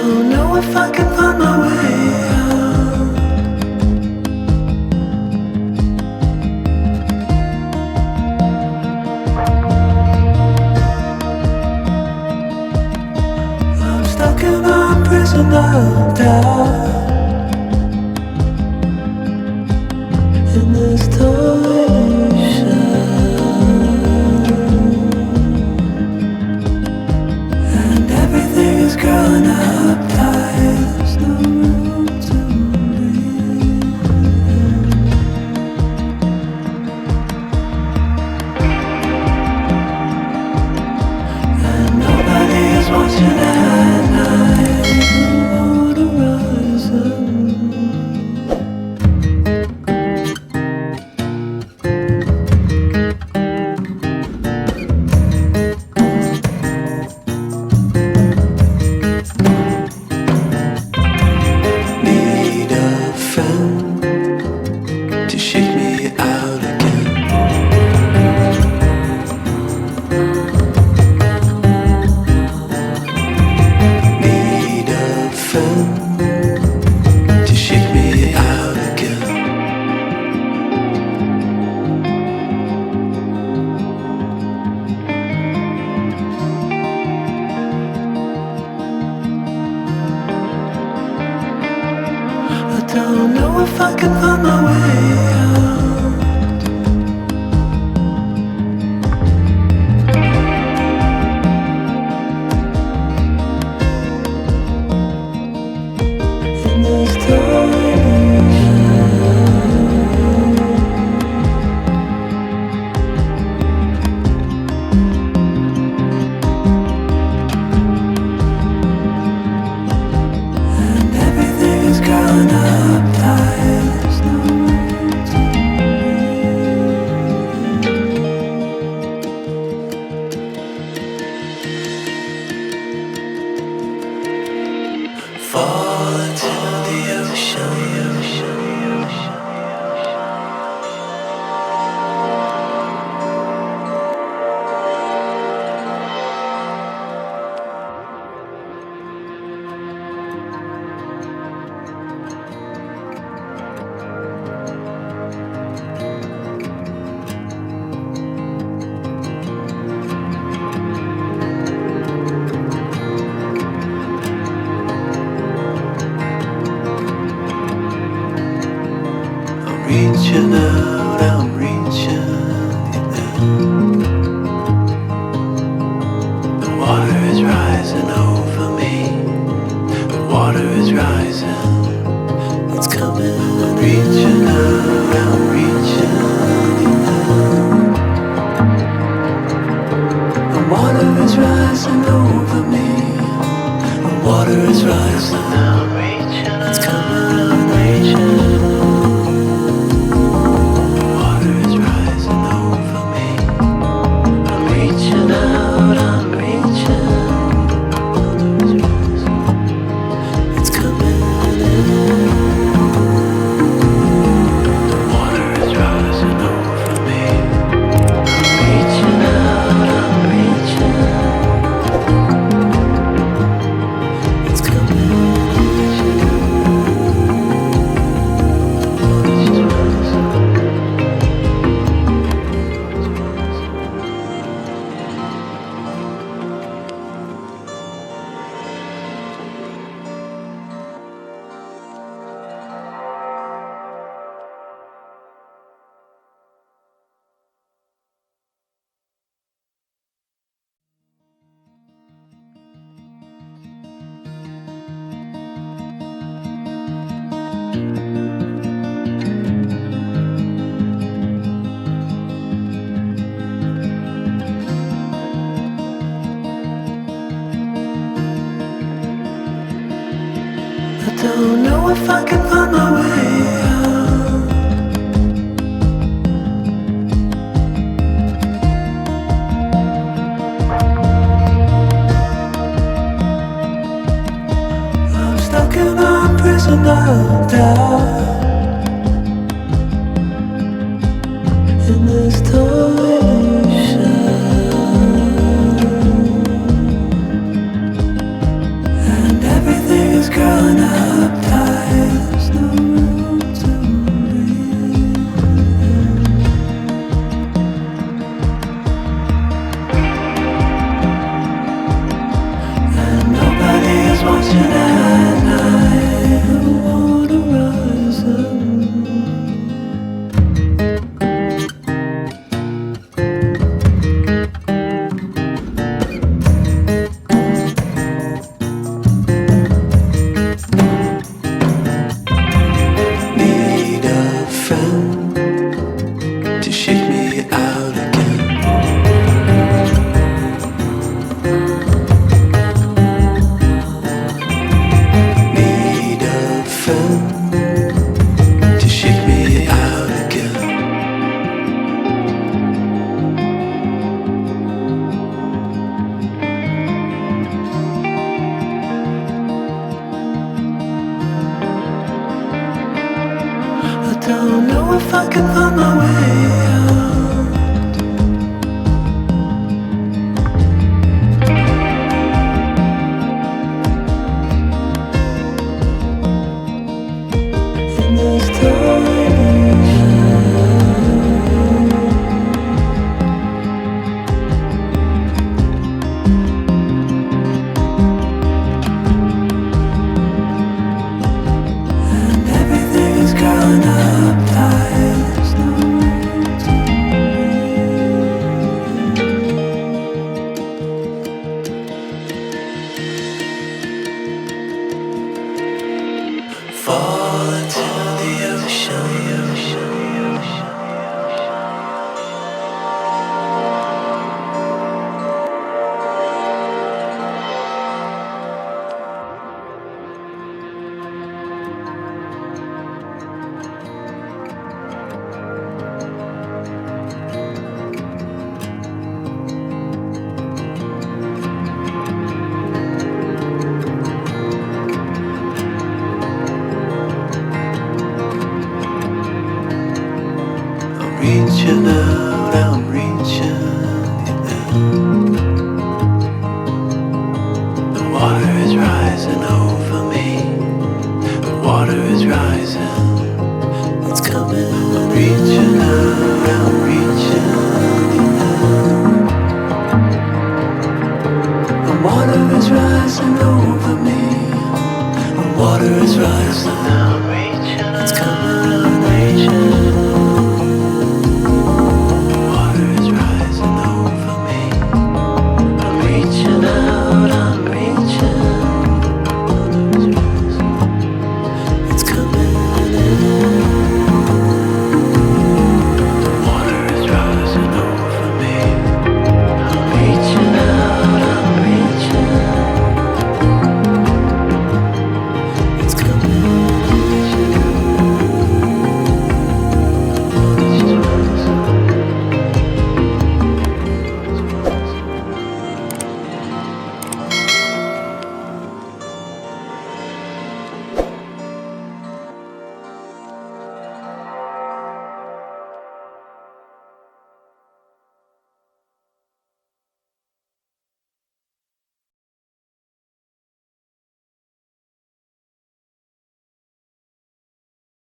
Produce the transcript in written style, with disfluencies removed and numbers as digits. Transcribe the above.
don't know if I can find my way out. I'm stuck in a prison of doubt, in this torsion, and everything is growing up tight. There's no room to breathe, and nobody is watching at night on the horizon. Need a friend to shake me out again. Need a friend to shake me out again. I don't know if I can find my way out. In this torsion, and everything is growing up tight. There's no room to breathe. Fall into the ocean. I'm reaching out, I'm reaching out. The water is rising over me. The water is rising. It's coming. I'm reaching out, I'm reaching out. The water is rising over me. The water is rising. I'm reaching. It's coming. I'm reaching. I don't know if I can find my way out. I'm stuck in a prison of doubt, in this torsion, and everything I can find my way out. In this tiny and everything is growing up tight. There's no way to fall into the ocean. I'm reaching out.